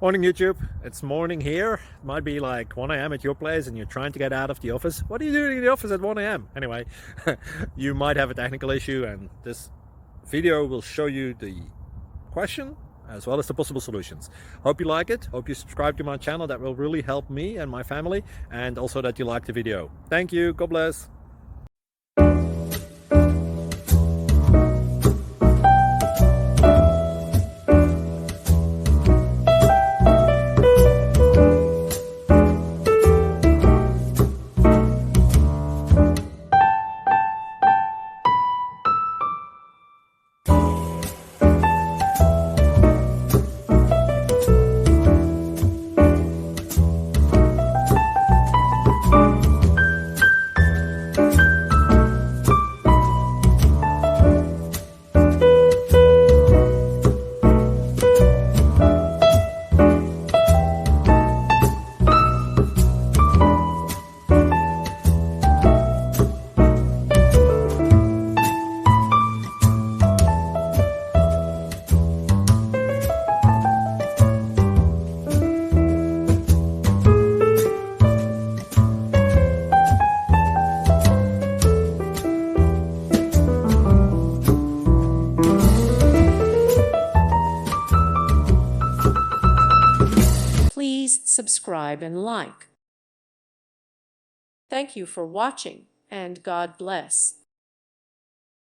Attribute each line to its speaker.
Speaker 1: Morning YouTube, it's morning here. It might be like 1 a.m. at your place and you're trying to get out of the office. What are you doing in the office at 1 a.m.? Anyway, you might have a technical issue and this video will show you the question as well as the possible solutions. Hope you like it, hope you subscribe to my channel. That will really help me and my family, and also that you like the video. Thank you, God bless.
Speaker 2: Please subscribe and like. Thank you for watching, and God bless.